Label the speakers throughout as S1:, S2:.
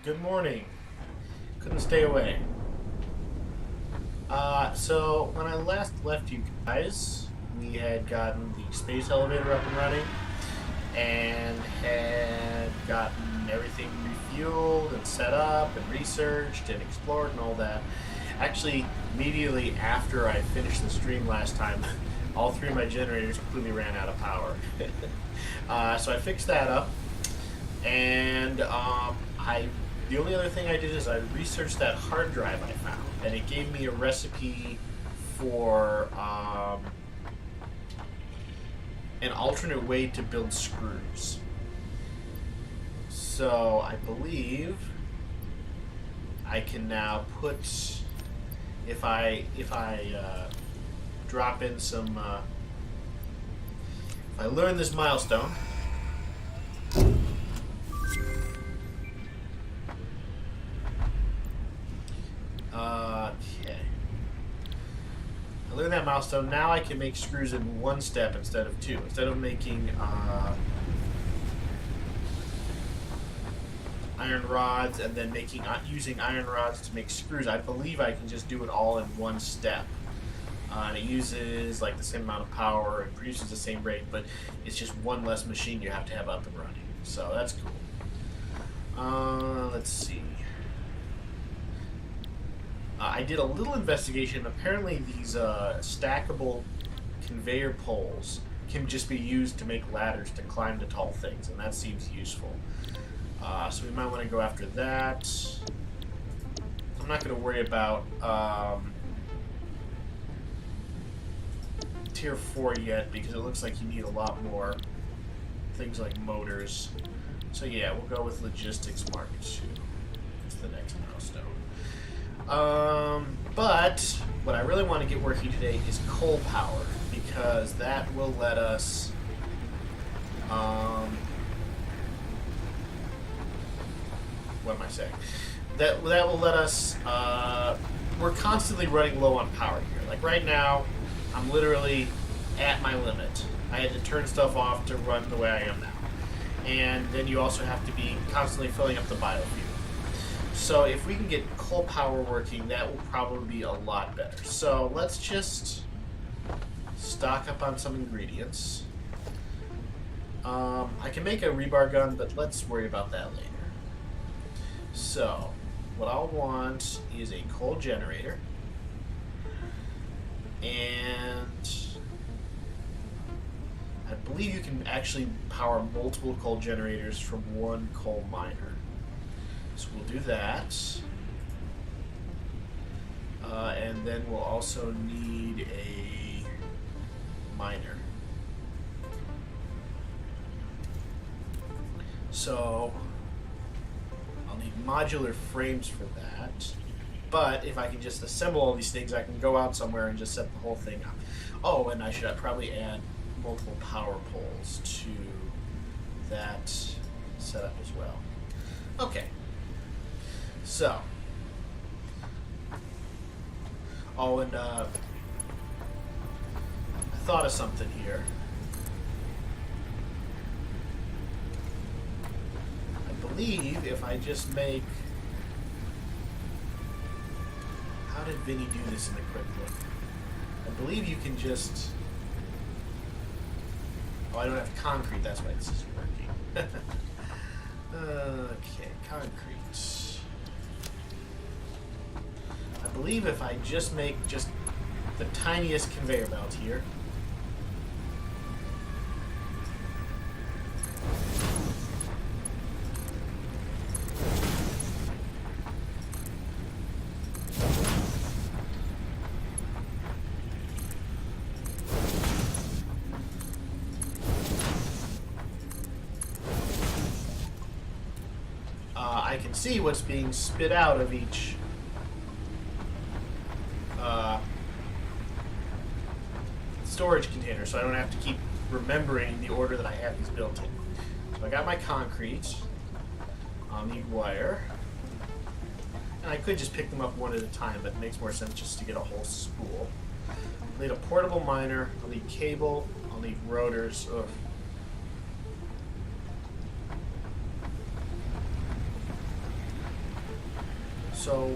S1: Good morning. Couldn't stay away. So when I last left you guys, we had gotten the space elevator up and running and had gotten everything refueled and set up and researched and explored and all that. Actually, immediately after I finished the stream last time, all three of my generators completely ran out of power. So I fixed that up, and I the only other thing I did is I researched that hard drive I found, and it gave me a recipe for an alternate way to build screws. So I believe I can now put, if I drop in some, if I learn this milestone. Okay. I learned that milestone. Now I can make screws in one step instead of two. Instead of making iron rods and then using iron rods to make screws, I believe I can just do it all in one step. And it uses like the same amount of power and produces the same rate, but it's just one less machine you have to have up and running. So that's cool. Let's see. I did a little investigation. Apparently these stackable conveyor poles can just be used to make ladders to climb to tall things, and that seems useful. So we might want to go after that. I'm not going to worry about tier 4 yet, because it looks like you need a lot more things like motors. So yeah, we'll go with logistics market 2. That's the next milestone. But what I really want to get working today is coal power, because that will let us what am I saying? That will let us we're constantly running low on power here. Like right now, I'm literally at my limit. I had to turn stuff off to run the way I am now. And then you also have to be constantly filling up the biofuel. So if we can get coal power working, that will probably be a lot better. So let's just stock up on some ingredients. I can make a rebar gun, but let's worry about that later. So what I'll want is a coal generator. And I believe you can actually power multiple coal generators from one coal miner. So we'll do that. And then we'll also need a miner. So I'll need modular frames for that. But if I can just assemble all these things, I can go out somewhere and just set the whole thing up. Oh, and I should probably add multiple power poles to that setup as well. Okay. So. Oh, and I thought of something here. I believe if I just make... How did Vinny do this in the quick look? I believe you can just... Oh, I don't have concrete, that's why this is working. Okay, concrete. I believe if I just make just the tiniest conveyor belt here. I can see what's being spit out of each storage container, so I don't have to keep remembering the order that I have these built in. So I got my concrete. I'll need wire. And I could just pick them up one at a time, but it makes more sense just to get a whole spool. I'll need a portable miner. I'll need cable. I'll need rotors. Ugh. So,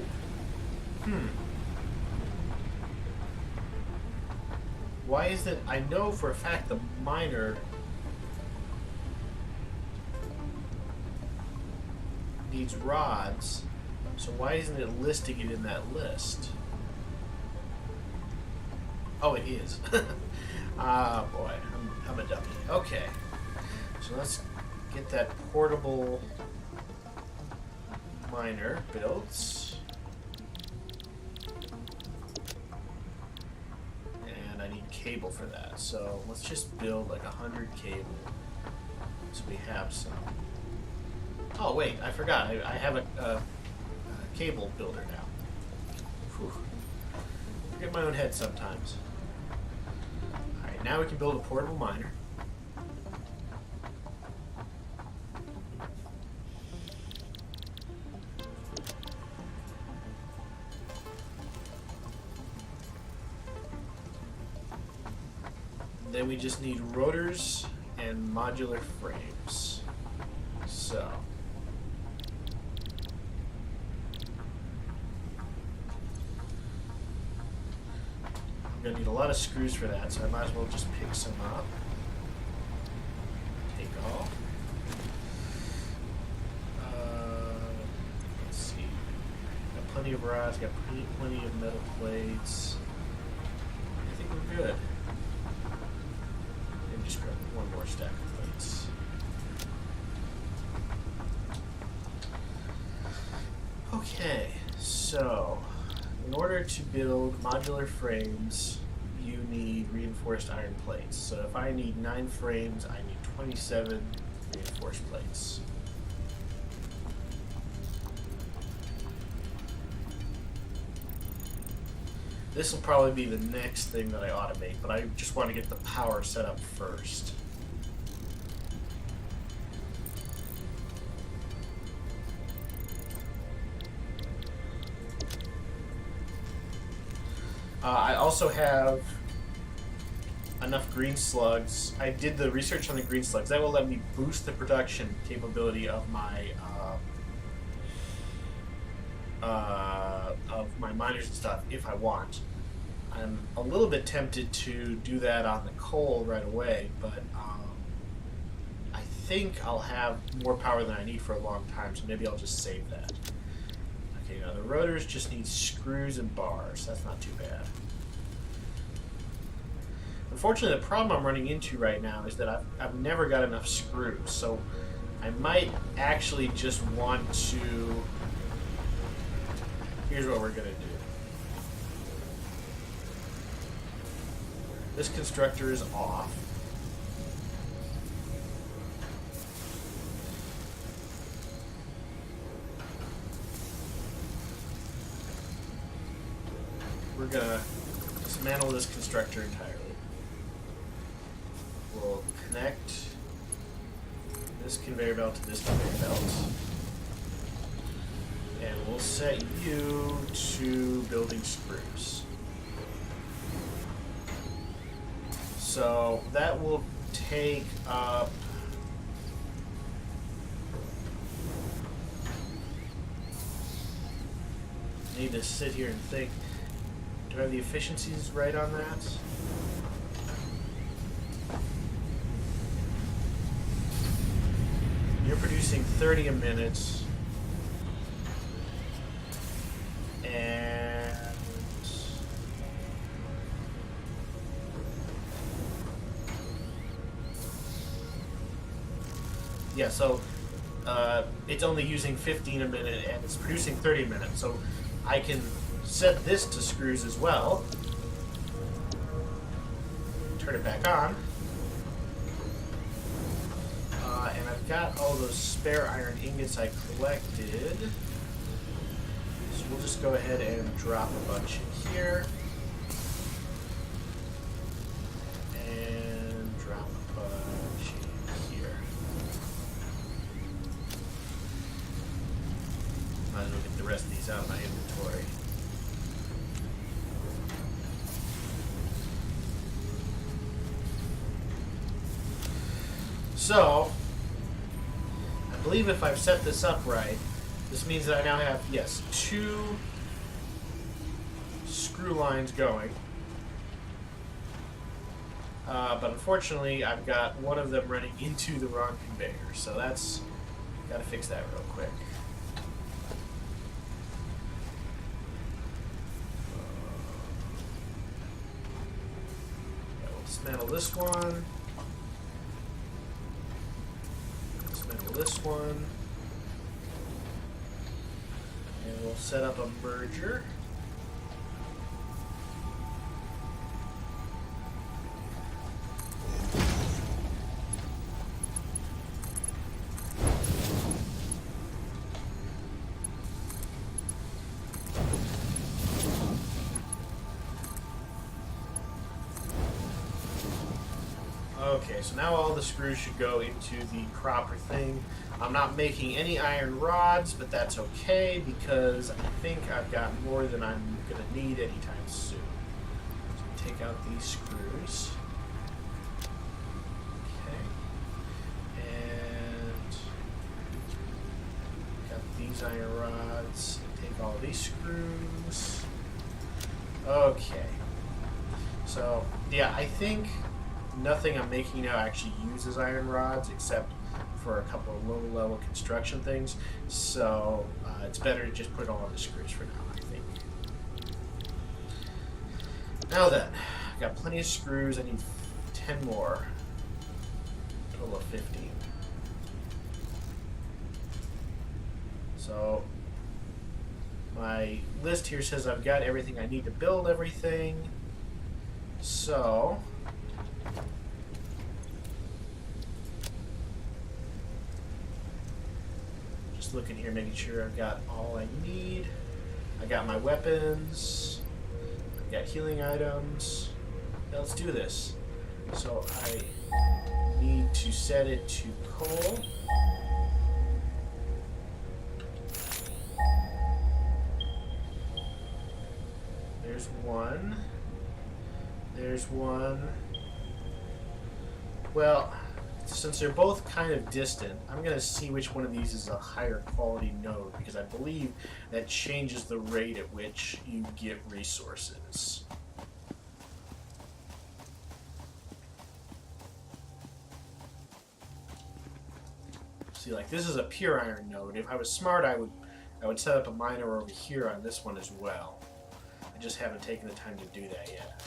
S1: why is it? I know for a fact the miner needs rods, so why isn't it listing it in that list? Oh, it is. Ah, boy, I'm a dummy. Okay, so let's get that portable miner built. And I need cable for that, so let's just build like 100 cable so we have some. Oh wait, I forgot. I have a cable builder now. Whew. Forget my own head sometimes. Alright, now we can build a portable miner. Then we just need rotors and modular frames. So I'm gonna need a lot of screws for that, so I might as well just pick some up. Take off. Let's see. Got plenty of rods, got plenty of metal plates. I think we're good. Maybe just grab one more stack of plates. Okay, so in order to build modular frames, you need reinforced iron plates. So if I need 9 frames, I need 27 reinforced plates. This will probably be the next thing that I automate, but I just want to get the power set up first. I also have enough green slugs. I did the research on the green slugs. That will let me boost the production capability of my miners and stuff if I want. I'm a little bit tempted to do that on the coal right away, but I think I'll have more power than I need for a long time, so maybe I'll just save that. Okay, now the rotors just need screws and bars. That's not too bad. Unfortunately, the problem I'm running into right now is that I've never got enough screws, so I might actually just want to... Here's what we're going to do. This constructor is off. We're going to dismantle this constructor entirely. We'll connect this conveyor belt to this conveyor belt. And we'll set you to building screws. So that will take up... I need to sit here and think. Do I have the efficiencies right on that? You're producing 30 a minute. And yeah, so it's only using 15 a minute and it's producing 30 a minute. So I can set this to screws as well. Turn it back on. And I've got all those spare iron ingots I collected. So we'll just go ahead and drop a bunch in here. And drop a bunch in here. Might as well get the rest of these out of my inventory. So, I believe if I've set this up right, This means that I now have, yes, 2 screw lines going. But unfortunately, I've got one of them running into the wrong conveyor. So that's... Gotta fix that real quick. We'll dismantle this one. Dismantle this one. And we'll set up a merger. Okay, so now all the screws should go into the proper thing. I'm not making any iron rods, but that's okay because I think I've got more than I'm going to need anytime soon. So take out these screws. Okay. And got these iron rods. Take all these screws. Okay. So, yeah, I think nothing I'm making now actually uses iron rods except for a couple of low-level construction things. So it's better to just put it all on the screws for now, I think. Now then, I've got plenty of screws. I need 10 more. Total of 15. So my list here says I've got everything I need to build everything. So just looking here, making sure I've got all I need. I got my weapons. I've got healing items. Now let's do this. So I need to set it to coal. There's one. There's one. Well, since they're both kind of distant, I'm going to see which one of these is a higher quality node, because I believe that changes the rate at which you get resources. See, like this is a pure iron node. If I was smart, I would set up a miner over here on this one as well. I just haven't taken the time to do that yet.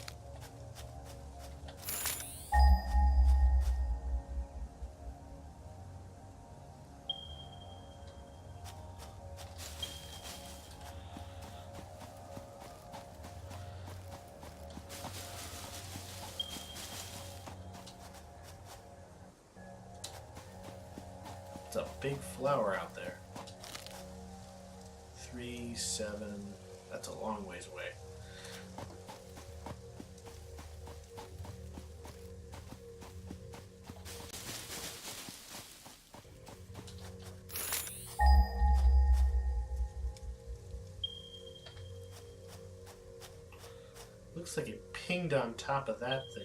S1: It's a big flower out there. 3, 7, that's a long ways away. Looks like it pinged on top of that thing.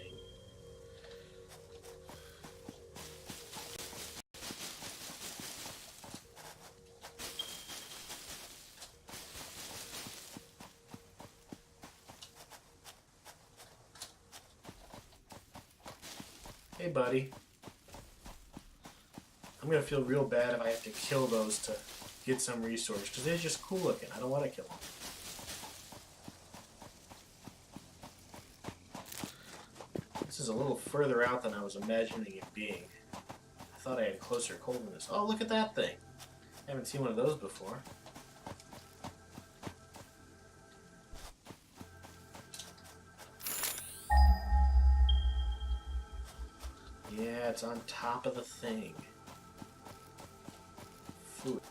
S1: Hey, buddy. I'm going to feel real bad if I have to kill those to get some resource, because they're just cool looking. I don't want to kill them. This is a little further out than I was imagining it being. I thought I had closer coldness. Oh, look at that thing. I haven't seen one of those before. Yeah, it's on top of the thing. Food.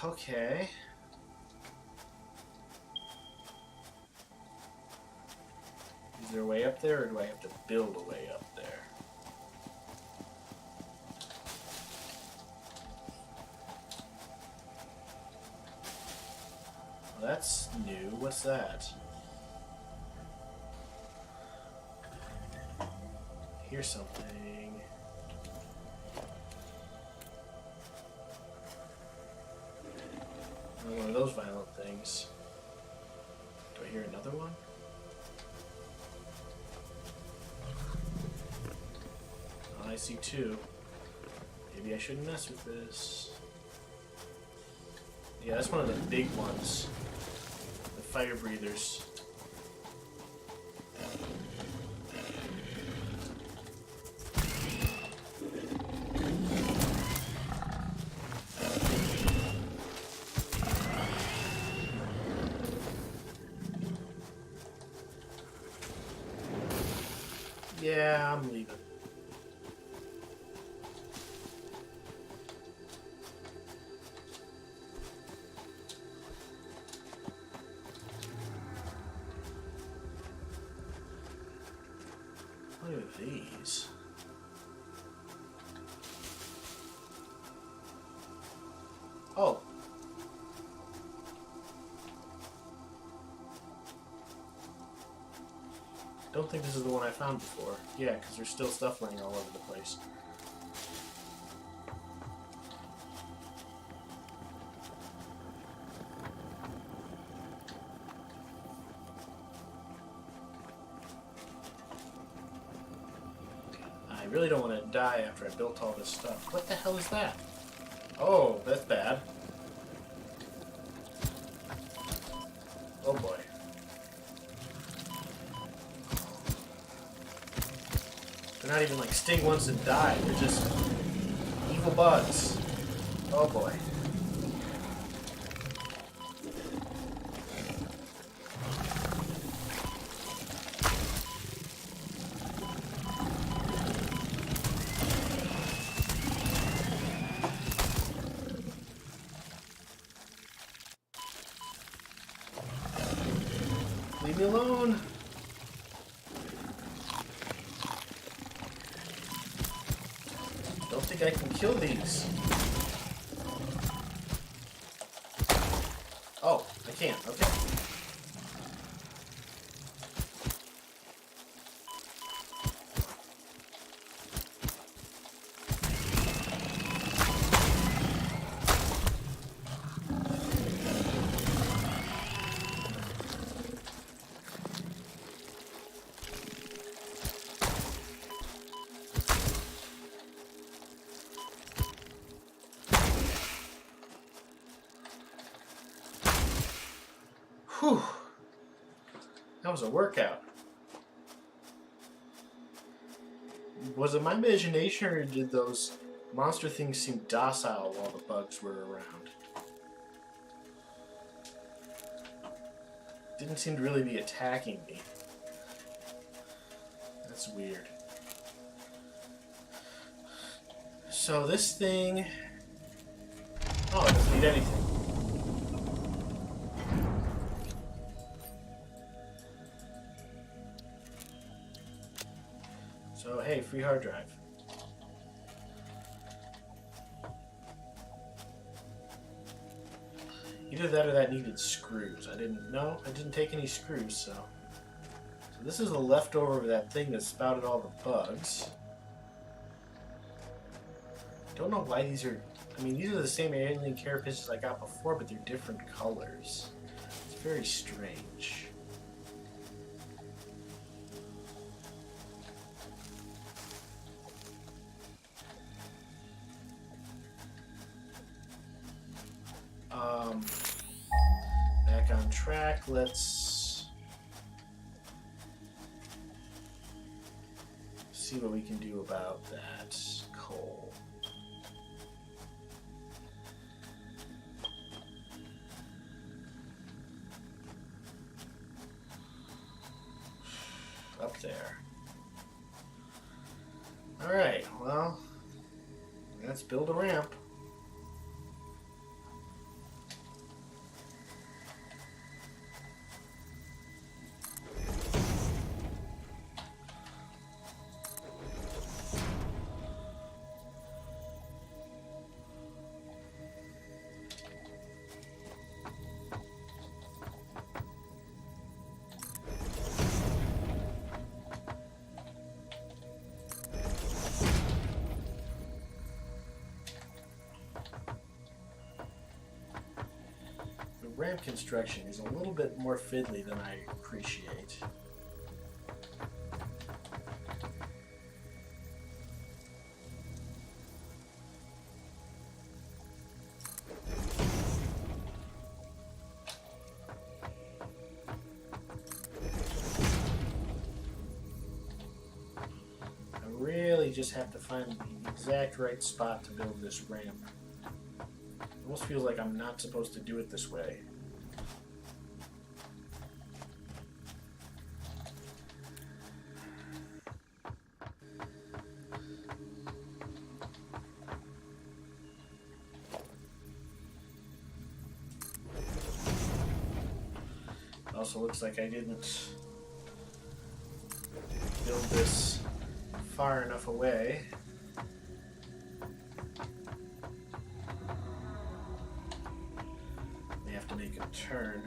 S1: Okay. Is there a way up there, or do I have to build a way up there? Well, that's new. What's that? Here's something. Another one of those violent things. Do I hear another one? Oh, I see two. Maybe I shouldn't mess with this. Yeah, that's one of the big ones. The fire breathers. Yeah, I'm leaving. What are these? Oh. Don't think this is the one I found before. Yeah, because there's still stuff laying all over the place. I really don't want to die after I built all this stuff. What the hell is that? Oh, that's bad. Oh boy. They're not even like sting once and die. They're just evil bugs. Oh boy. Leave me alone. Don't think I can kill these. Oh, I can't. Okay. Whew. That was a workout. Was it my imagination, or did those monster things seem docile while the bugs were around? Didn't seem to really be attacking me. That's weird. So this thing... Oh, it doesn't need anything. So, hey, free hard drive. Either that or that needed screws. I didn't take any screws, so this is a leftover of that thing that spouted all the bugs. Don't know why these are... I mean, these are the same alien carapaces I got before, but they're different colors. It's very strange. Back on track, let's see what we can do about that coal. Up there. Alright, well, let's build a ramp. ramp construction is a little bit more fiddly than I appreciate. I really just have to find the exact right spot to build this ramp. It almost feels like I'm not supposed to do it this way. Also looks like I didn't build this far enough away. They have to make a turn.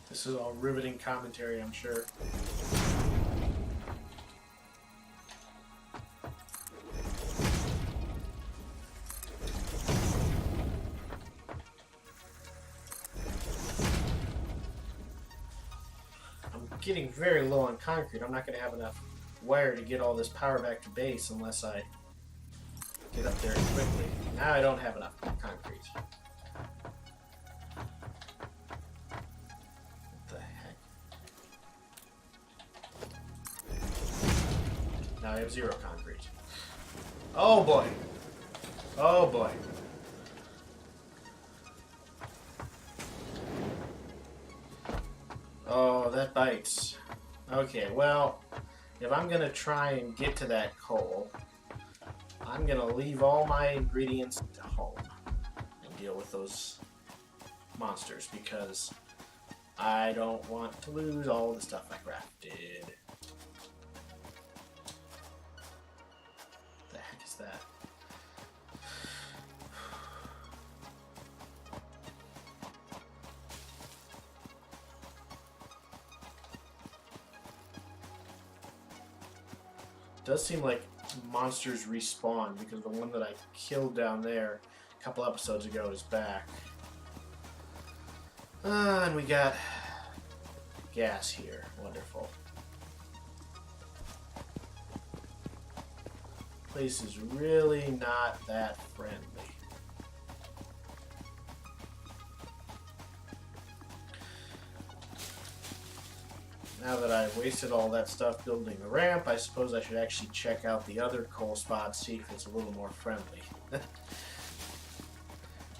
S1: This is all riveting commentary, I'm sure. I'm getting very low on concrete. I'm not going to have enough wire to get all this power back to base unless I get up there quickly. Now I don't have enough concrete. Now I have 0 concrete. Oh boy. Oh boy. Oh, that bites. Okay, well, if I'm gonna try and get to that coal, I'm gonna leave all my ingredients at home and deal with those monsters because I don't want to lose all the stuff I crafted. That does seem like monsters respawn because the one that I killed down there a couple episodes ago is back. And we got gas here. Wonderful. Place is really not that friendly. Now that I've wasted all that stuff building the ramp, I suppose I should actually check out the other coal spots, see if it's a little more friendly.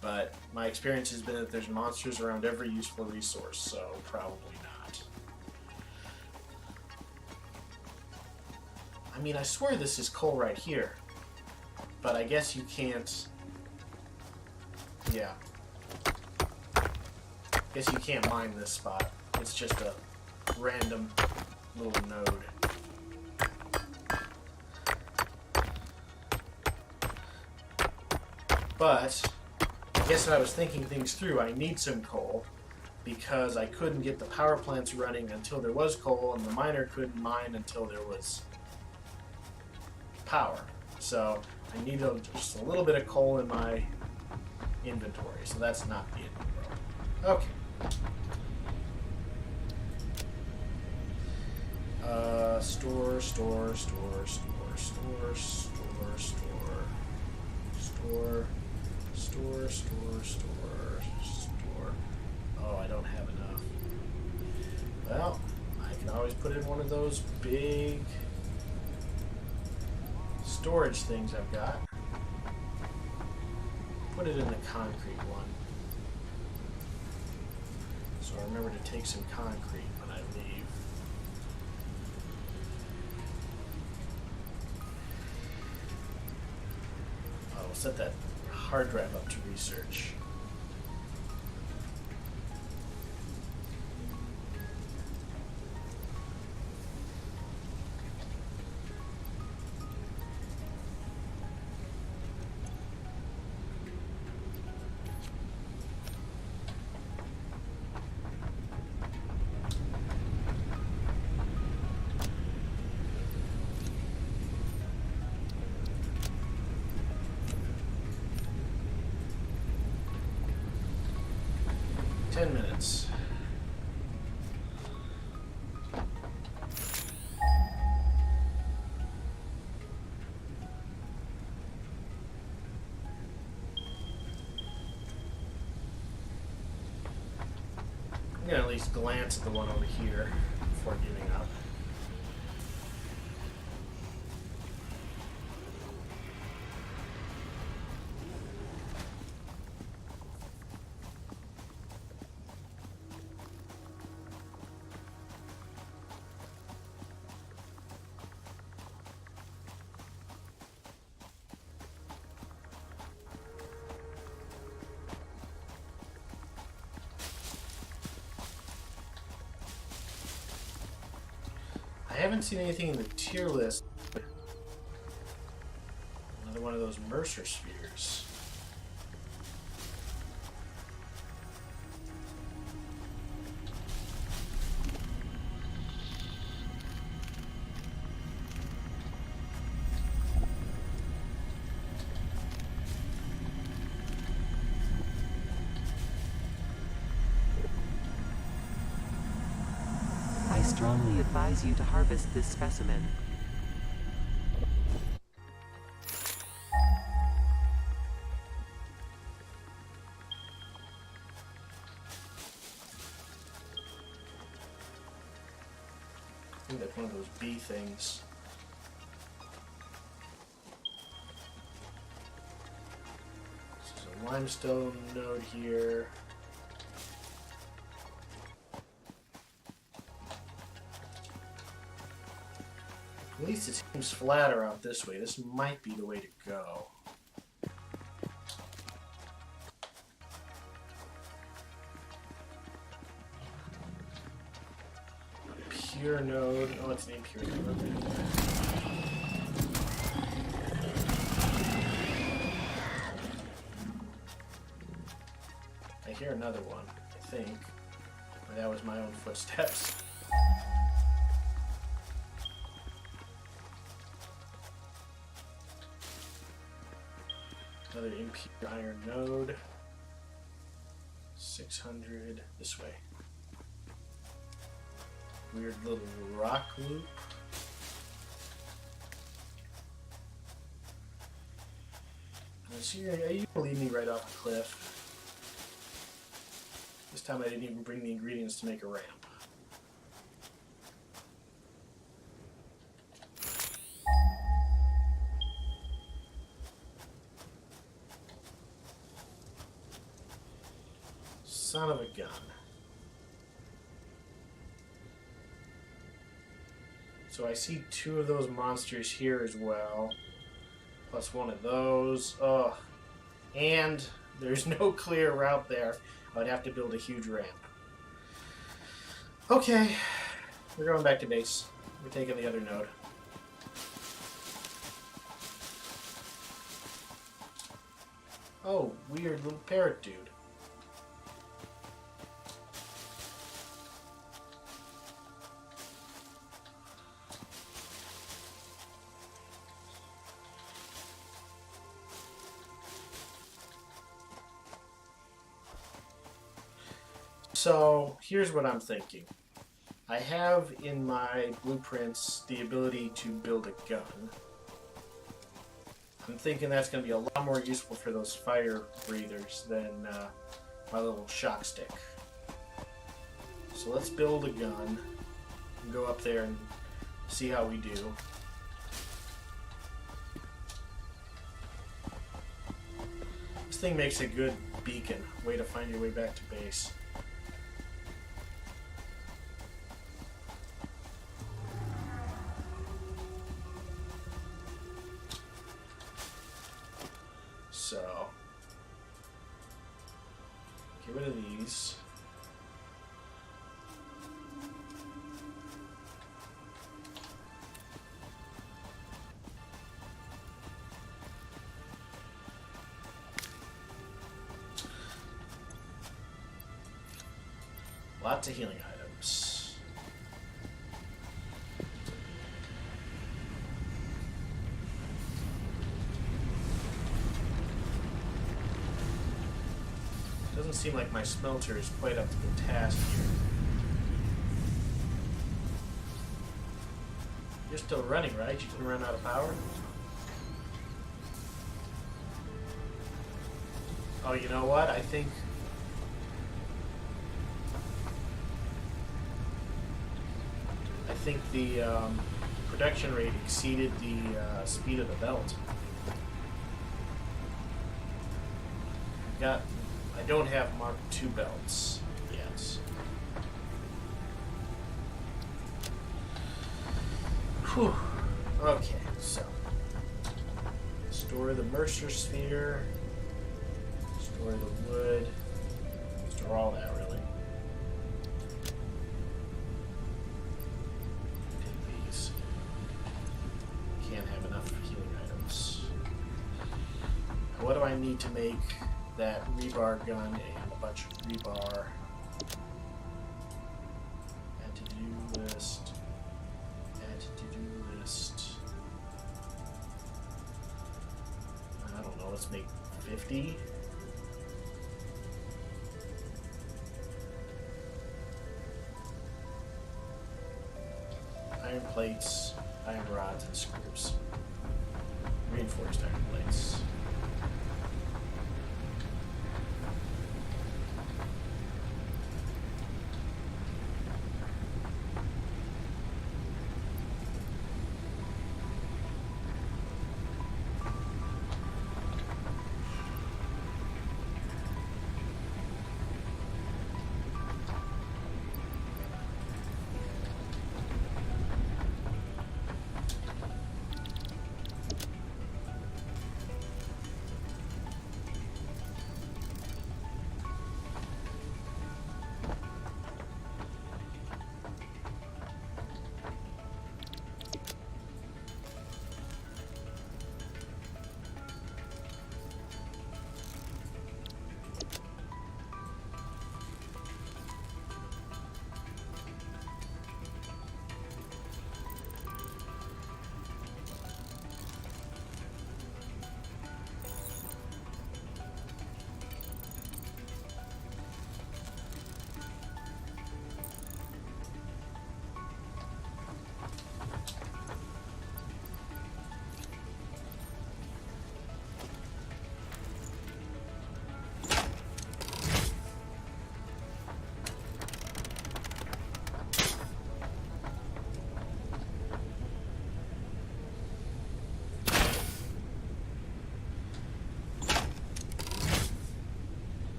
S1: But my experience has been that there's monsters around every useful resource, so probably not. I mean, I swear this is coal right here. But I guess you can't... Yeah. Guess you can't mine this spot. It's just a random little node. But, I guess if I was thinking things through, I need some coal because I couldn't get the power plants running until there was coal, and the miner couldn't mine until there was power. So I need just a little bit of coal in my inventory, so that's not the end of the world. Okay. Store. of those big storage things I've got. Put it in the concrete one. So I remember to take some concrete when I leave. I'll set that hard drive up to research. Minutes. I'm gonna at least glance at the one over here before giving up. I haven't seen anything in the tier list. Another one of those Mercer spheres.
S2: I strongly advise you to harvest this specimen.
S1: I think that's one of those bee things. This is a limestone node here. At least it seems flatter out this way. This might be the way to go. Pure node. Oh, it's named Pure Node. I hear another one, I think. Or that was my own footsteps. Another impure iron node. 600 this way. Weird little rock loop. So you can leave me right off a cliff. This time I didn't even bring the ingredients to make a ramp. Son of a gun. So I see two of those monsters here as well. Plus one of those. Ugh. And there's no clear route there. I would have to build a huge ramp. Okay. We're going back to base. We're taking the other node. Oh, weird little parrot dude. So here's what I'm thinking. I have in my blueprints the ability to build a gun. I'm thinking that's going to be a lot more useful for those fire breathers than my little shock stick. So let's build a gun and go up there and See how we do. This thing makes a good beacon. Way to find your way back to base. So, get rid of these. Lots of healing items. Doesn't seem like my smelter is quite up to the task here. You're still running, right? You didn't run out of power? Oh, you know what? I think the production rate exceeded the speed of the belt. I don't have Mark II belts yet. Whew. Okay, so store the Mercer sphere, store the wood, store all that really. Take these. Can't have enough healing items. Now, what do I need to make that rebar gun and a bunch of rebar? Add to do list. Add to do list. I don't know, let's make 50. Iron plates, iron rods, and screws. Reinforced iron plates.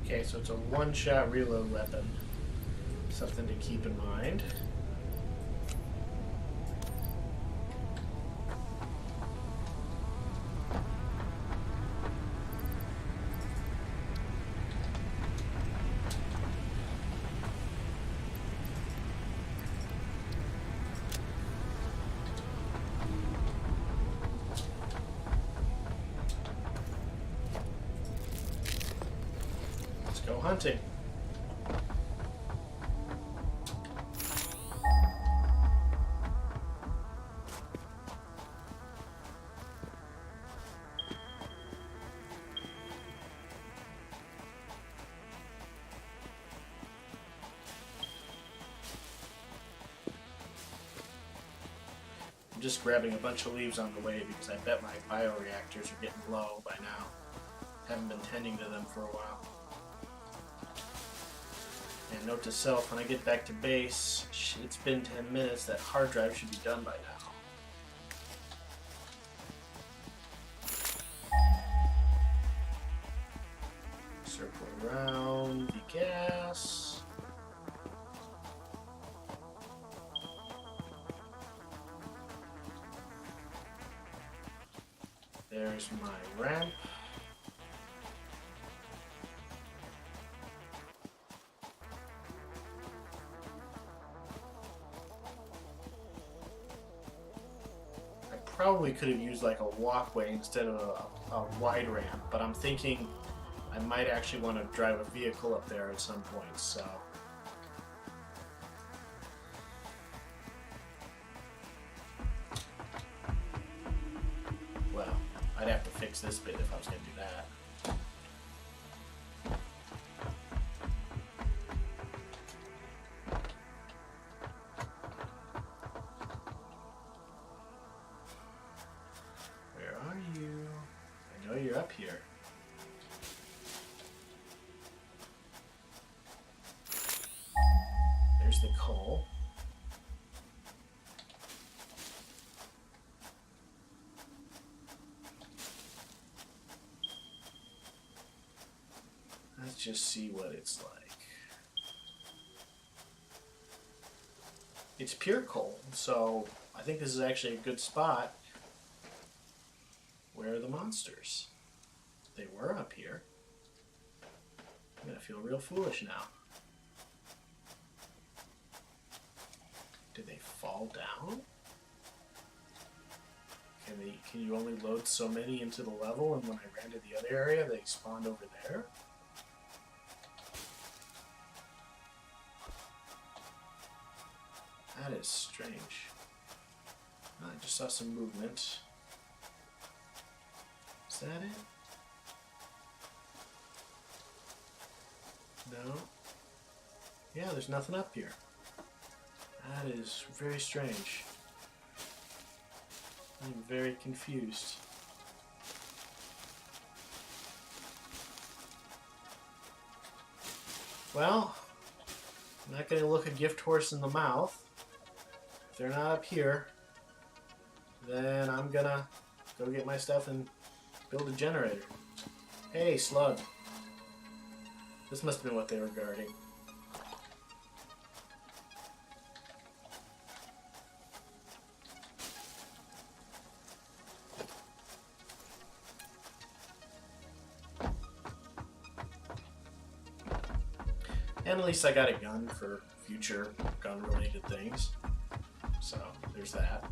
S1: Okay, so it's a one-shot reload weapon. Something to keep in mind. Go hunting. I'm just grabbing a bunch of leaves on the way because I bet my bioreactors are getting low by now. Haven't been tending to them for a while. And note to self, when I get back to base, it's been 10 minutes, that hard drive should be done by now. Circle around the gas. There's my ramp. I probably could have used like a walkway instead of a wide ramp, but I'm thinking I might actually want to drive a vehicle up there at some point, so. Well, I'd have to fix this bit if I was going to do that. Where are you? I know you're up here. There's the coal. Let's just see what it's like. It's pure coal, so I think this is actually a good spot. Where are the monsters? They were up here. I'm gonna feel real foolish now. Did they fall down? Can you only load so many into the level, and when I ran to the other area, they spawned over there? That is strange. I just saw some movement. Is that it? No. Yeah, there's nothing up here. That is very strange. I'm very confused. Well, I'm not going to look a gift horse in the mouth. If they're not up here, then I'm going to go get my stuff and build a generator. Hey, slug. This must have been what they were guarding. And at least I got a gun for future gun-related things. So, there's that.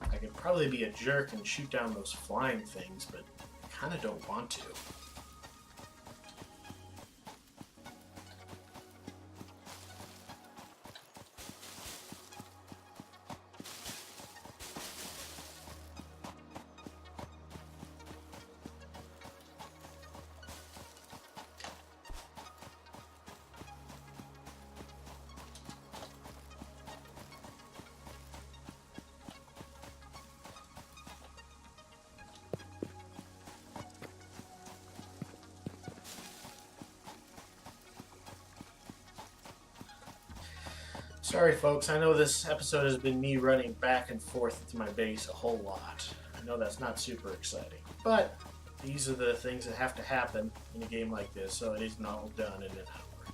S1: I could probably be a jerk and shoot down those flying things, but I kind of don't want to. Sorry folks, I know this episode has been me running back and forth to my base a whole lot. I know that's not super exciting, but these are the things that have to happen in a game like this, so it isn't all done in an hour.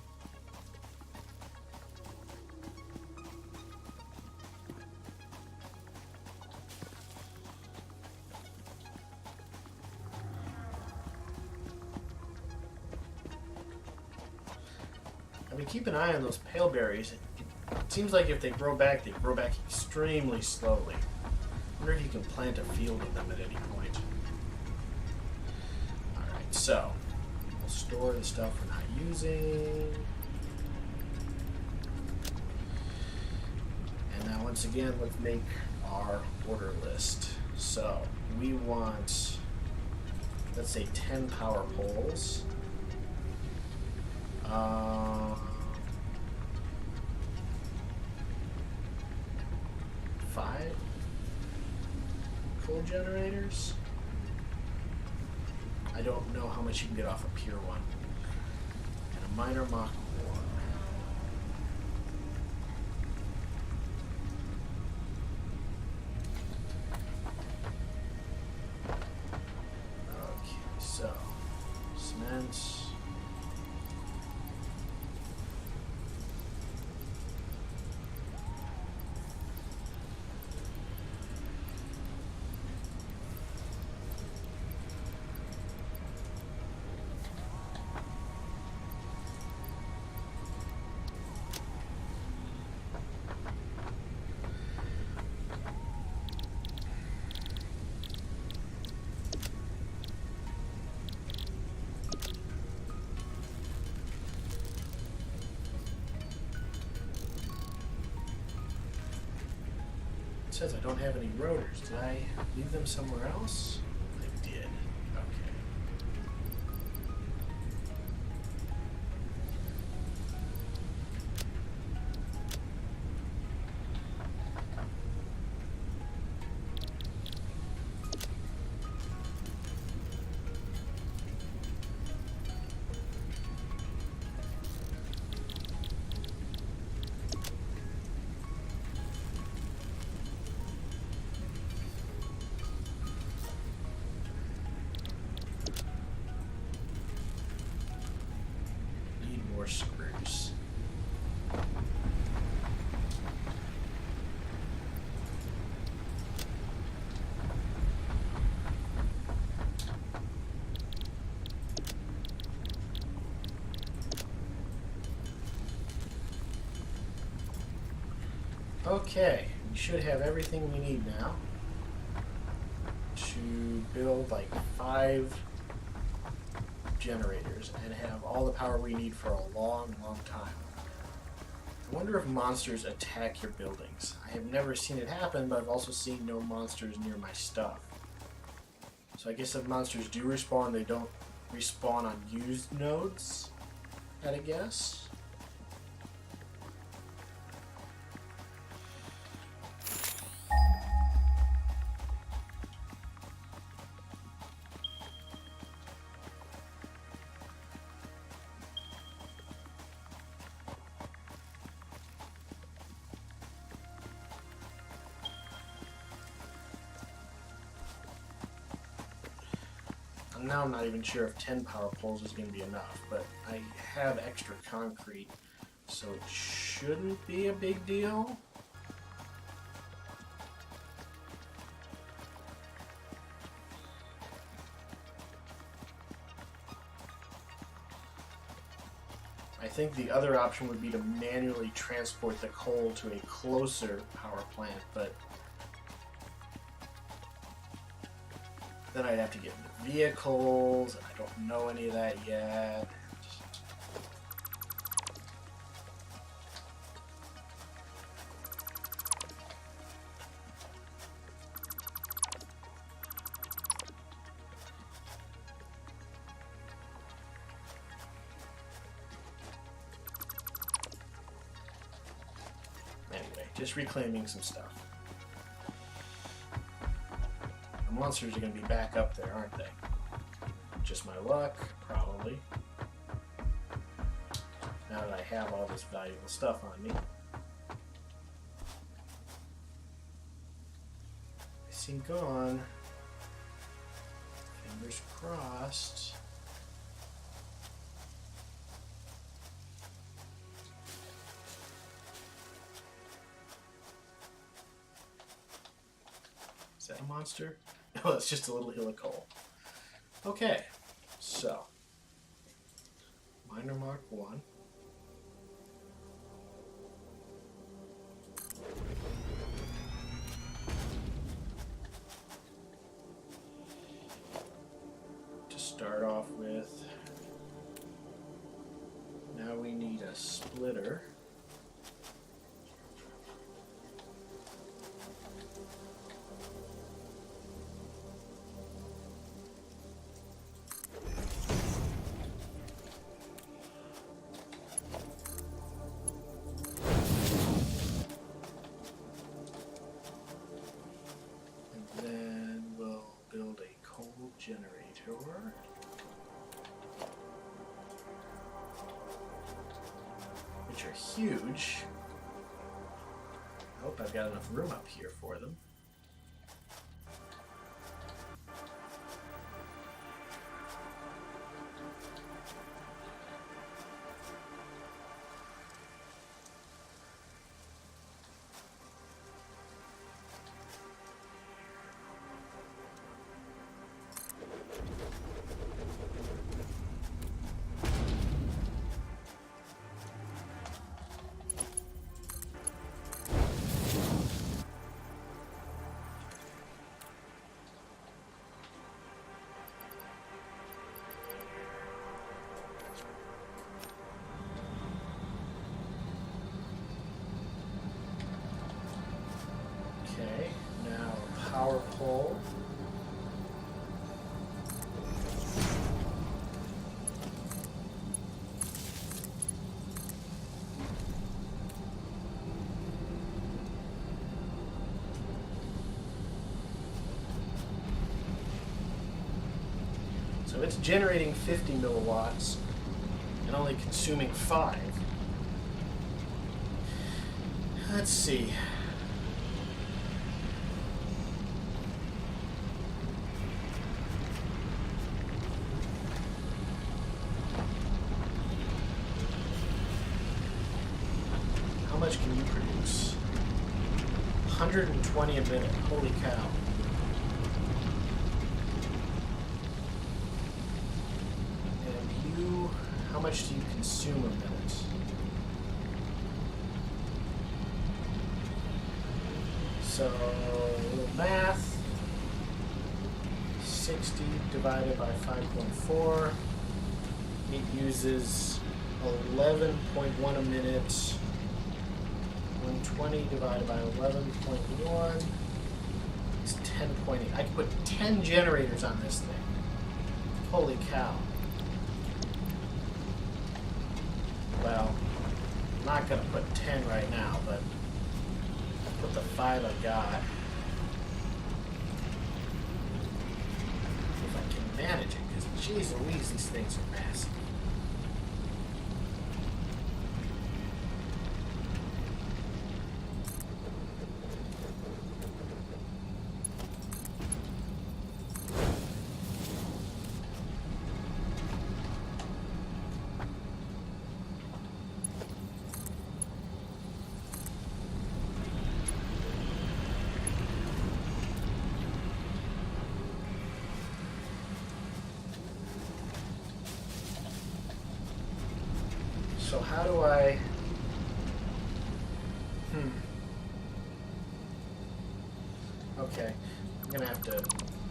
S1: I mean, keep an eye on those pale berries. It seems like if they grow back extremely slowly. I wonder if you can plant a field of them at any point. Alright, so we'll store the stuff we're not using. And now once again, let's make our order list. So we want, let's say 10 power poles. 5 coal generators. I don't know how much you can get off a pure one. And a minor mock ore. says I don't have any rotors. Did I leave them somewhere else? I did. Okay. More screws. Okay, we should have everything we need now to build like 5 generators and have all the power we need for a long, long time. I wonder if monsters attack your buildings. I have never seen it happen, but I've also seen no monsters near my stuff. So I guess if monsters do respawn, they don't respawn on used nodes, at a guess. Now I'm not even sure if 10 power poles is going to be enough, but I have extra concrete, so it shouldn't be a big deal. I think the other option would be to manually transport the coal to a closer power plant, but then I'd have to get into vehicles, and I don't know any of that yet. Anyway, just reclaiming some stuff. The monsters are going to be back up there, aren't they? Just my luck, probably. Now that I have all this valuable stuff on me. They seem gone. Fingers crossed. Is that a monster? No, it's just a little hill of coal. Okay, so miner mark 1. To start off with, now we need a splitter. Generator, which are huge. I hope I've got enough room up here for them. Okay. So it's generating 50 milliwatts and only consuming 5. Let's see. How much can you produce? 120 a minute. Holy cow. And you, how much do you consume a minute? So, a little math. 60 divided by 5.4. It uses 11.1 a minute. 120 divided by 11.1 is 10.8. I can put 10 generators on this thing. Holy cow. Well, I'm not going to put 10 right now, but I'll put the 5 I got. If I can manage it, because geez Louise, these things are massive. So how do I... Okay, I'm gonna have to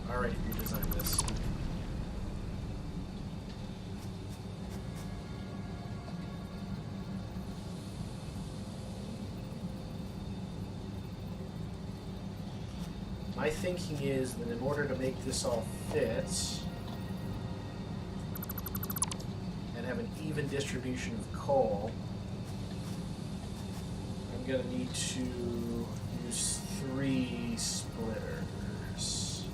S1: already redesign this. My thinking is that in order to make this all fit, and have an even distribution of coal, I'm going to need to use 3 splitters.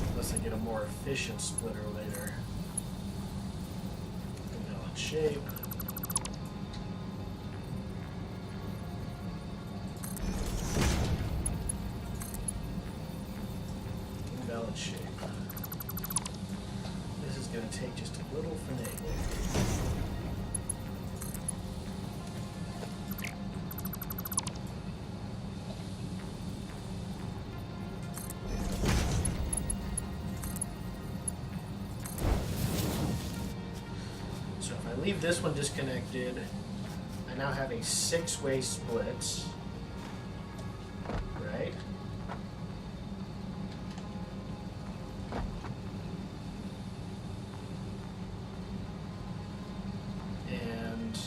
S1: Unless I get a more efficient splitter later. Invalid shape. Invalid shape. This is going to take just a little finagling. Leave this one disconnected. I now have a 6-way split, right? And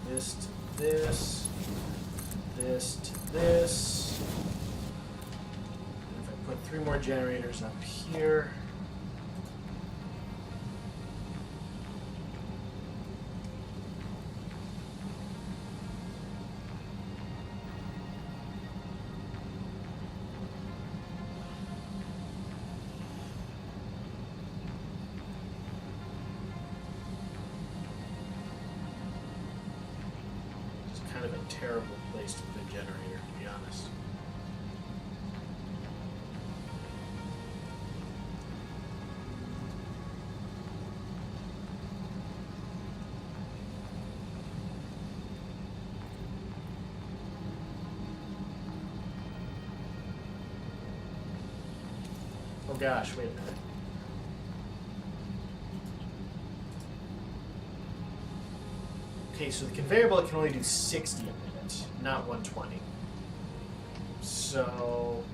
S1: this to this, this to this. And if I put 3 more generators up here, kind of a terrible place to put a generator, to be honest. Oh gosh, wait a minute. Okay, so the conveyor belt can only do 60 a minute, not 120. So...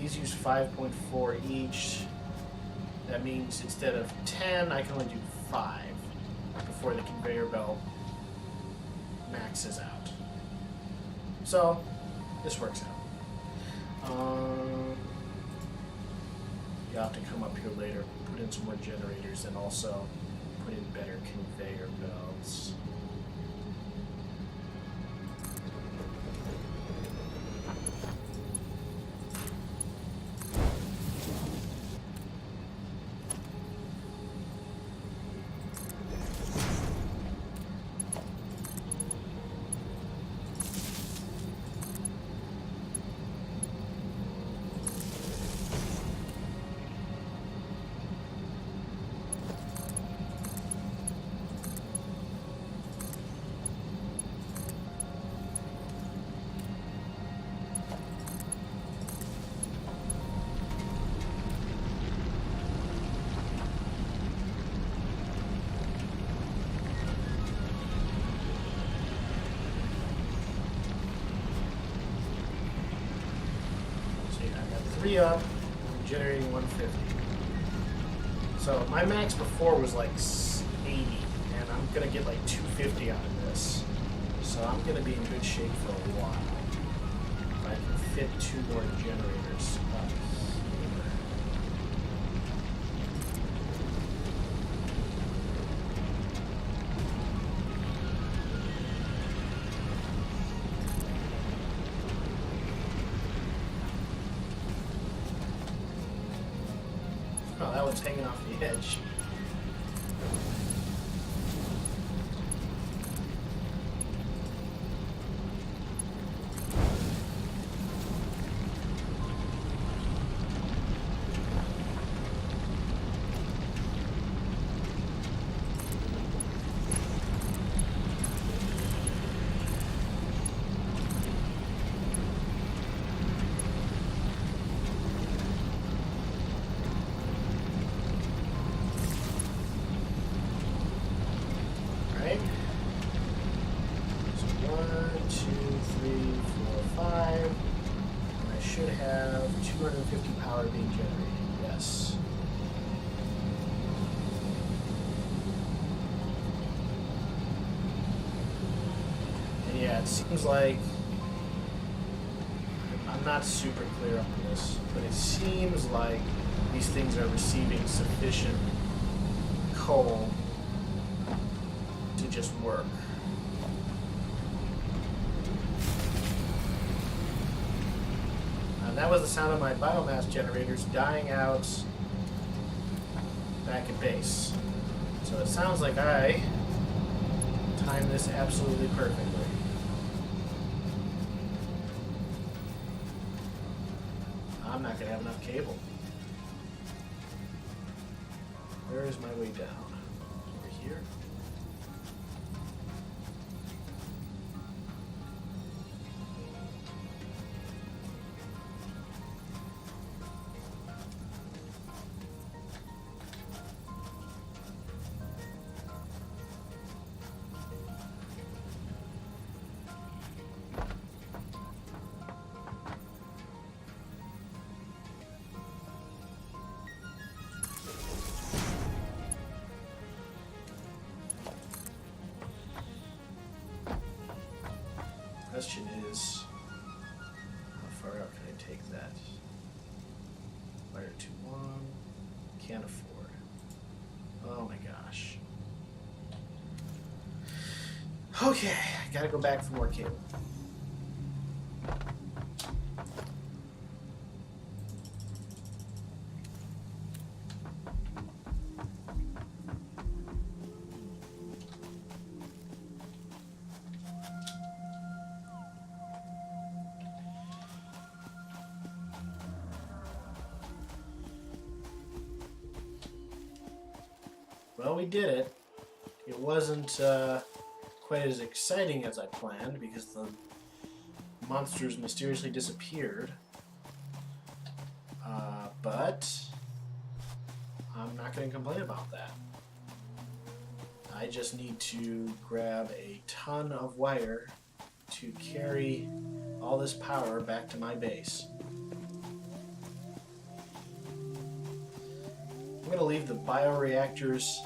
S1: these use 5.4 each. That means instead of 10, I can only do 5 before the conveyor belt maxes out. So, this works out. You'll have to come up here later, put in some more generators, and also put in better conveyor belts. Three up, I'm generating 150. So my max before was like 80, and I'm gonna get like 250 out of this. So I'm gonna be in good shape for a while. If I can fit 2 more generators up here. Oh, that one's hanging off the edge. Should have 250 power being generated, yes. And yeah, it seems like, I'm not super clear on this, but it seems like these things are receiving sufficient coal to just work. And that was the sound of my biomass generators dying out back at base. So it sounds like I timed this absolutely perfectly. I'm not going to have enough cable. Where is my way down? Over here? Question is, how far out can I take that? Wire to 1, can't afford. Oh my gosh. Okay, gotta go back for more cable. Well, we did it. It wasn't quite as exciting as I planned because the monsters mysteriously disappeared. But I'm not going to complain about that. I just need to grab a ton of wire to carry all this power back to my base. going to leave the bioreactors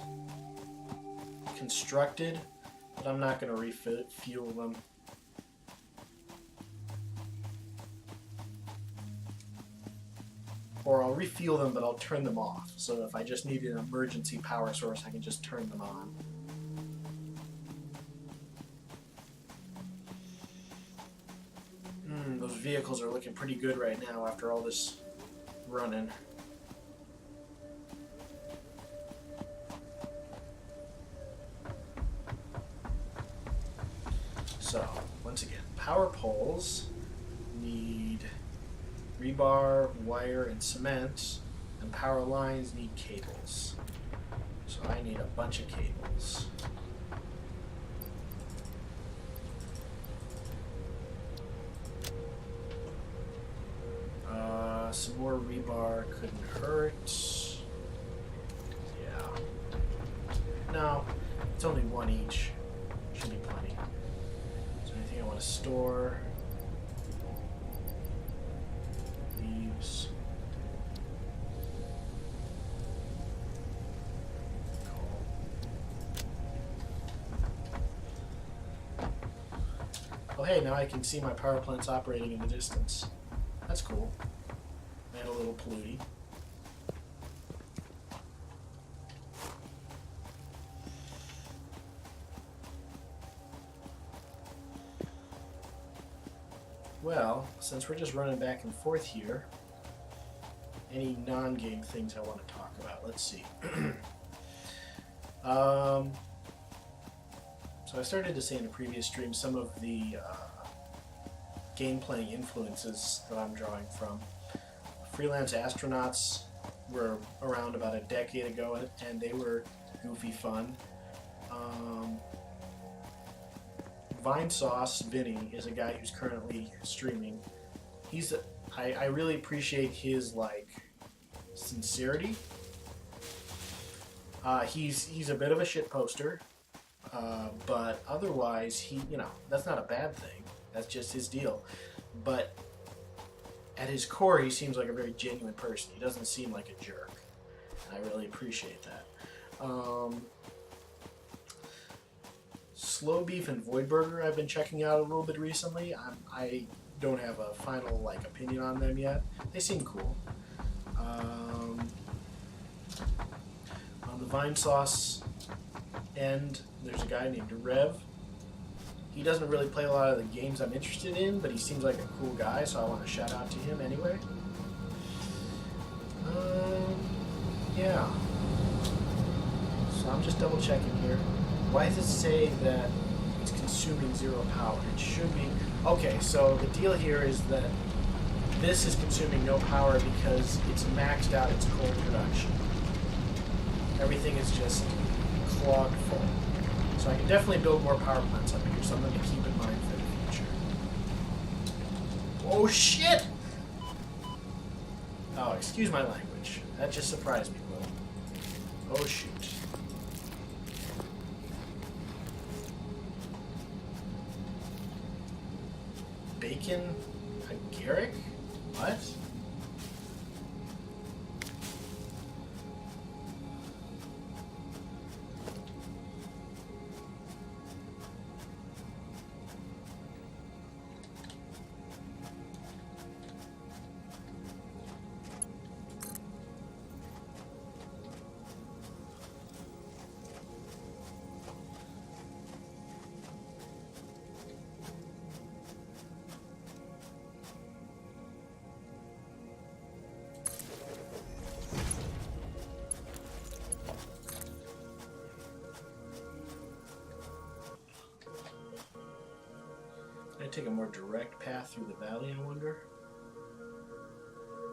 S1: constructed, but I'm not going to refuel them. Or I'll refuel them, but I'll turn them off. So if I just need an emergency power source, I can just turn them on. Those vehicles are looking pretty good right now after all this running. So, once again, power poles need rebar, wire, and cement, and power lines need cables. So I need a bunch of cables. Some more rebar couldn't hurt. Yeah. No, it's only one each. Should be plenty. Is there anything I want to store? Leaves. Oh hey, now I can see my power plants operating in the distance. That's cool. And a little polluting. Well, since we're just running back and forth here, any non-game things I want to talk about? Let's see. So I started to say in a previous stream some of the game playing influences that I'm drawing from. Freelance Astronauts were around about a decade ago, and they were goofy fun. Vinesauce Vinny is a guy who's currently streaming. I really appreciate his sincerity. He's a bit of a shit poster, but otherwise that's not a bad thing. That's just his deal. But at his core, he seems like a very genuine person. He doesn't seem like a jerk, and I really appreciate that. Slow Beef and Void Burger I've been checking out a little bit recently. I don't have a final opinion on them yet. They seem cool. On the Vinesauce end, there's a guy named Rev. He doesn't really play a lot of the games I'm interested in, but he seems like a cool guy, so I want to shout out to him anyway. Yeah. So I'm just double checking here. Why does it say that it's consuming 0 power? It should be... Okay, so the deal here is that this is consuming no power because it's maxed out its coal production. Everything is just clogged full. So I can definitely build more power plants up here, something to keep in mind for the future. Oh shit! Oh, excuse my language. That just surprised me a little. Oh shoot. Bacon agaric? What? I take a more direct path through the valley, I wonder?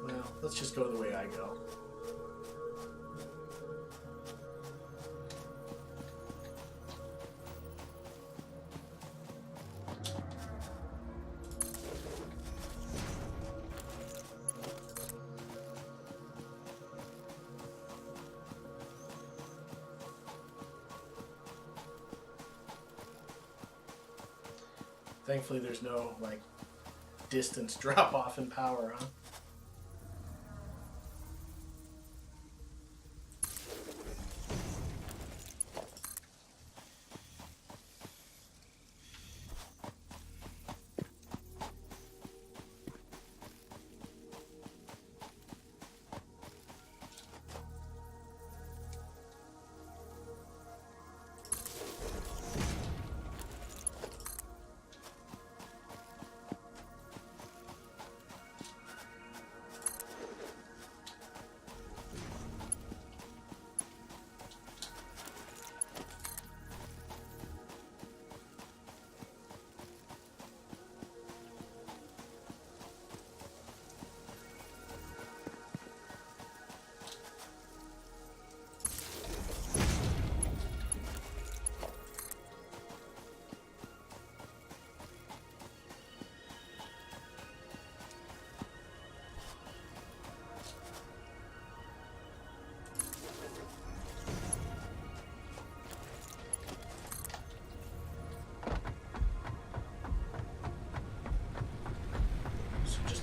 S1: Well, let's just go the way I go. Thankfully, there's no, distance drop-off in power, huh?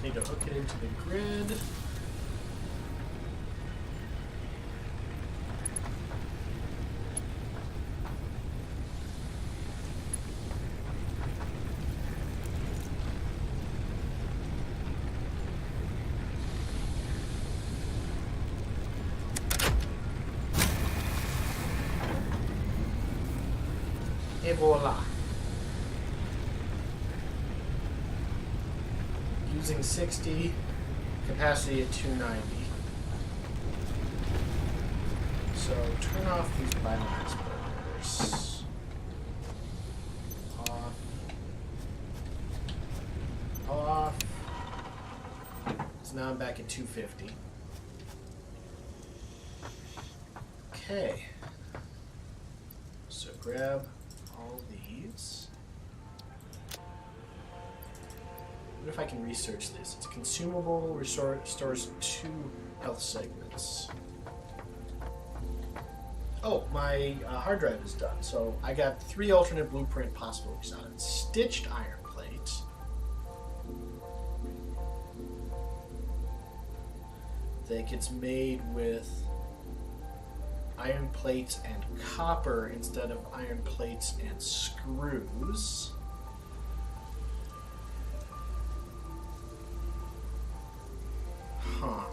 S1: Just need to hook it into the grid. Et voila. Using 60, capacity at 290. So turn off these biomass burners. Off. Off. So now I'm back at 250. Okay. So grab all these. What if I can research this? It's a consumable, stores 2 health segments. Oh, my hard drive is done. So I got 3 alternate blueprint possibilities on it. Stitched iron plate. I think it's made with iron plates and copper instead of iron plates and screws. Huh.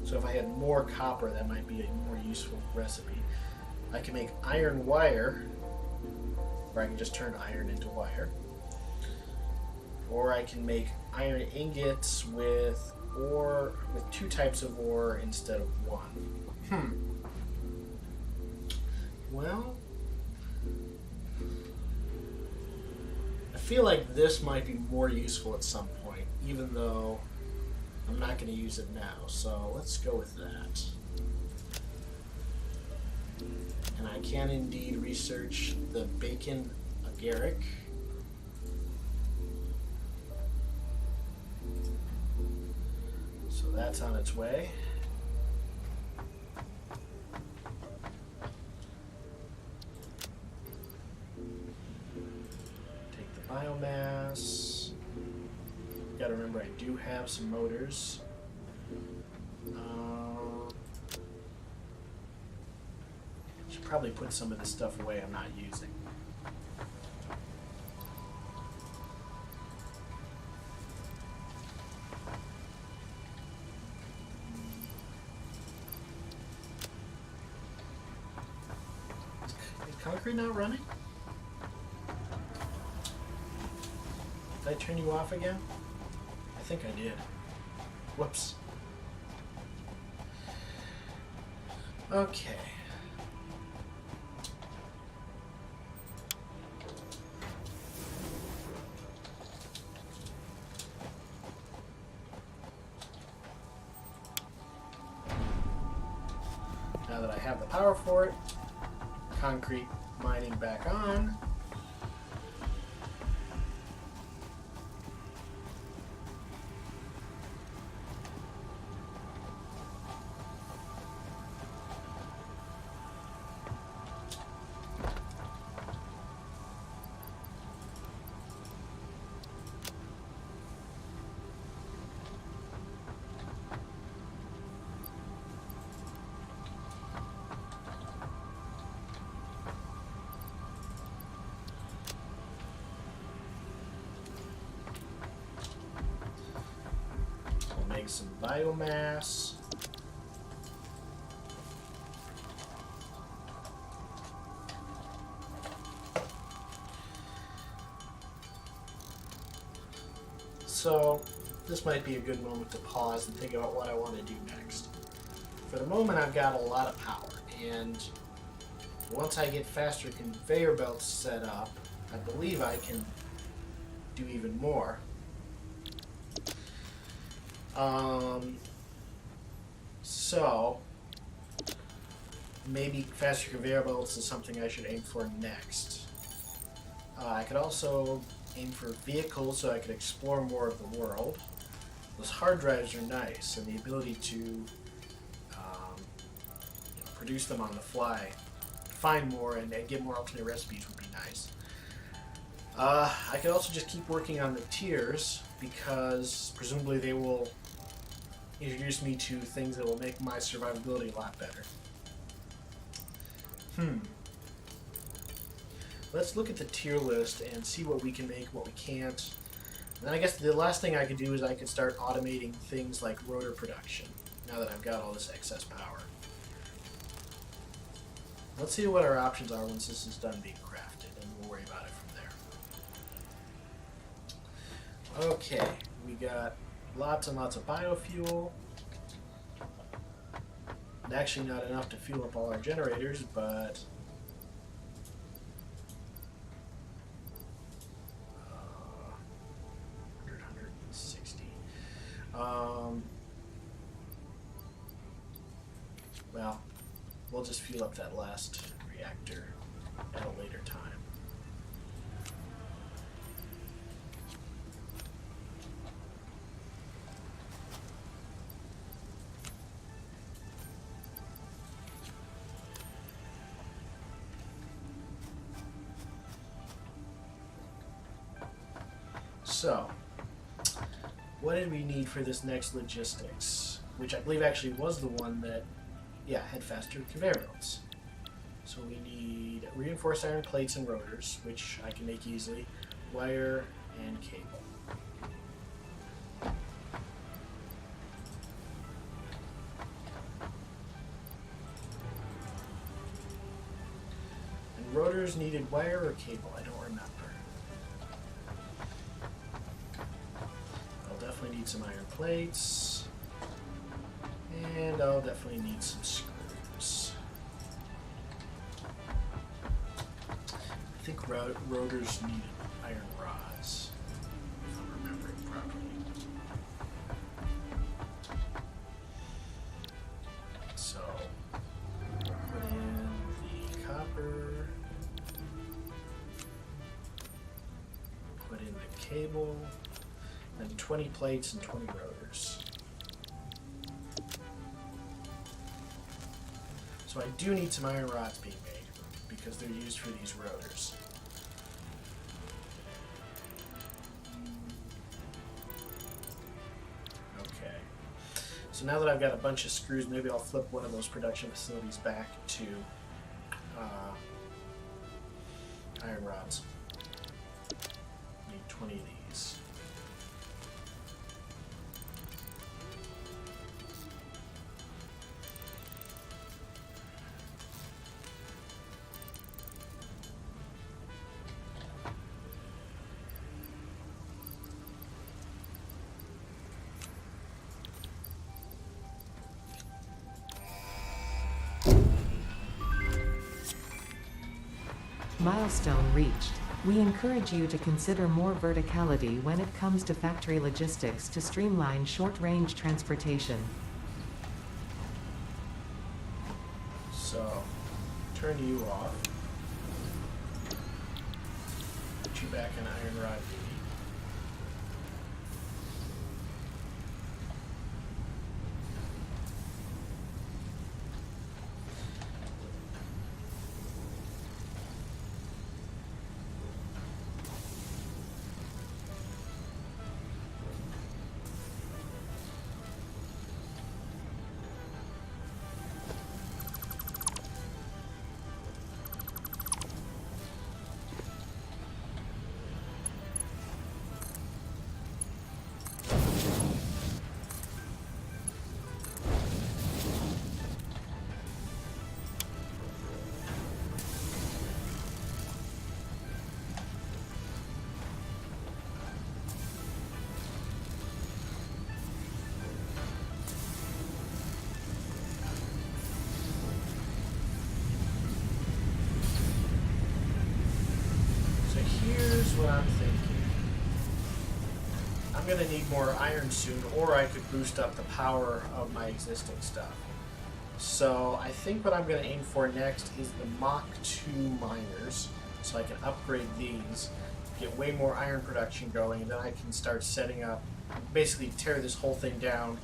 S1: So if I had more copper, that might be a more useful recipe. I can make iron wire, or I can just turn iron into wire. Or I can make iron ingots with ore, with 2 types of ore instead of 1. Well, I feel like this might be more useful at some point, even though I'm not going to use it now. So let's go with that. And I can indeed research the bacon agaric. So that's on its way. Take the biomass. Gotta remember I do have some motors. Should probably put some of this stuff away I'm not using. Is concrete not running? Did I turn you off again? I think I did. Whoops. Okay. Now that I have the power for it, concrete mining back on. Make some biomass. So this might be a good moment to pause and think about what I want to do next. For the moment, I've got a lot of power, and once I get faster conveyor belts set up, I believe I can do even more. So maybe faster conveyor belts is something I should aim for next. I could also aim for vehicles so I could explore more of the world. Those hard drives are nice, and the ability to produce them on the fly, find more, and get more alternate recipes would be nice. I could also just keep working on the tiers, because presumably they will introduce me to things that will make my survivability a lot better. Let's look at the tier list and see what we can make, what we can't. And then I guess the last thing I could do is I could start automating things like rotor production, now that I've got all this excess power. Let's see what our options are once this is done being crafted, and we'll worry about it from there. Okay, we got lots and lots of biofuel. Actually not enough to fuel up all our generators, but... 160. Well, we'll just fuel up that last reactor at a later time. So, what did we need for this next logistics? Which I believe actually was the one that, yeah, had faster conveyor belts. So we need reinforced iron plates and rotors, which I can make easily, wire, and cable. And rotors needed wire or cable? I don't remember. I'll definitely need some iron plates. And I'll definitely need some screws. I think rotors needed iron rods, if I'm remembering properly. So, put in the copper, put in the cable, and 20 plates and 20 rotors. So I do need some iron rods being made, because they're used for these rotors. Okay. So now that I've got a bunch of screws, maybe I'll flip one of those production facilities back to iron rods. Need 20 of these.
S2: Milestone reached. We encourage you to consider more verticality when it comes to factory logistics to streamline short-range transportation.
S1: So, turn you off. Put you back in iron rod duty. Here's what I'm thinking. I'm going to need more iron soon, or I could boost up the power of my existing stuff. So I think what I'm going to aim for next is the Mach 2 miners, so I can upgrade these, get way more iron production going, and then I can start setting up, basically tear this whole thing down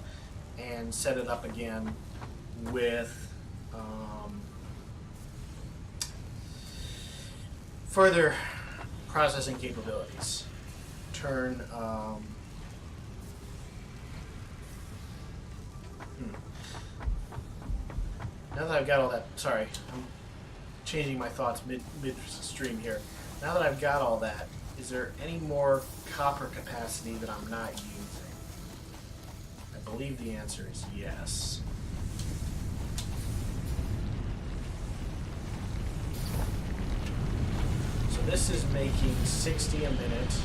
S1: and set it up again with further processing capabilities. Turn. Now that I've got all that, sorry, I'm changing my thoughts mid-stream here. Now that I've got all that, is there any more copper capacity that I'm not using? I believe the answer is yes. So this is making 60 a minute.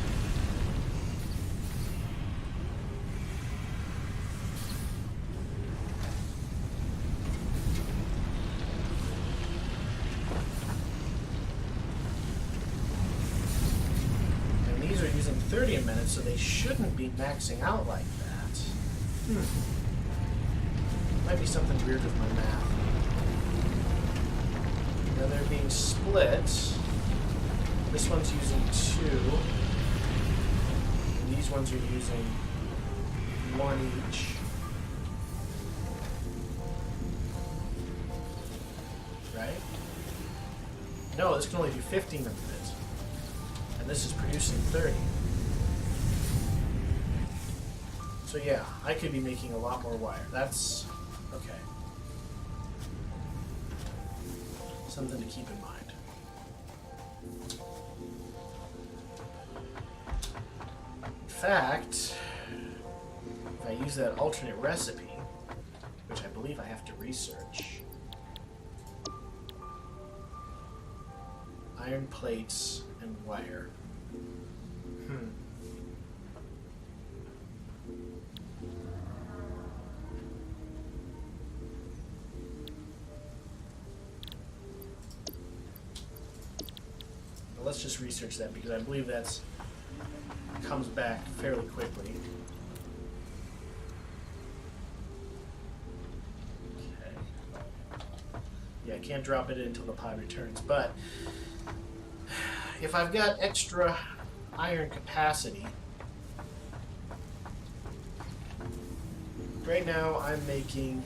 S1: And these are using 30 a minute, so they shouldn't be maxing out like that. Might be something weird with my math. Now they're being split. This one's using 2. And these ones are using 1 each. Right? No, this can only do 15 a minute. And this is producing 30. So yeah, I could be making a lot more wire. That's okay. Something to keep in mind. In fact, if I use that alternate recipe, which I believe I have to research, iron plates and wire. Let's just research that because I believe that's comes back fairly quickly. Okay. Yeah, I can't drop it in until the pod returns, but if I've got extra iron capacity, right now I'm making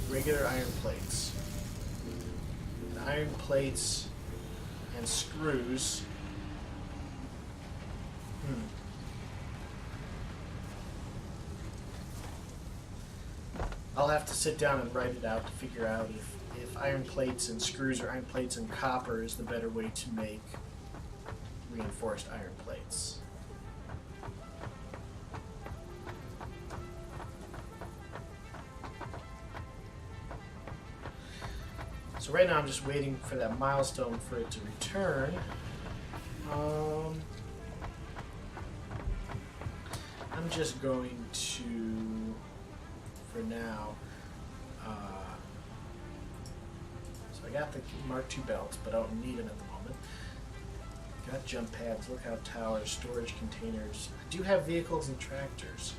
S1: regular iron plates. Iron plates and screws. I'll have to sit down and write it out to figure out if iron plates and screws or iron plates and copper is the better way to make reinforced iron plates. So right now I'm just waiting for that milestone for it to return. I'm just going to, for now, so I got the Mark II belts, but I don't need them at the moment. Got jump pads, lookout towers, storage containers. I do have vehicles and tractors.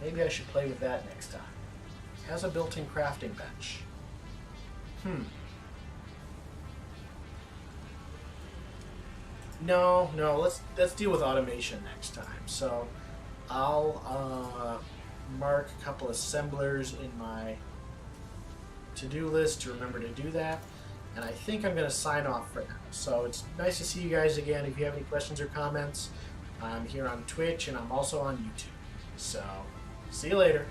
S1: Maybe I should play with that next time. It has a built-in crafting bench. No, let's deal with automation next time. So I'll mark a couple assemblers in my to-do list to remember to do that. And I think I'm going to sign off for now. So it's nice to see you guys again. If you have any questions or comments, I'm here on Twitch and I'm also on YouTube. So see you later.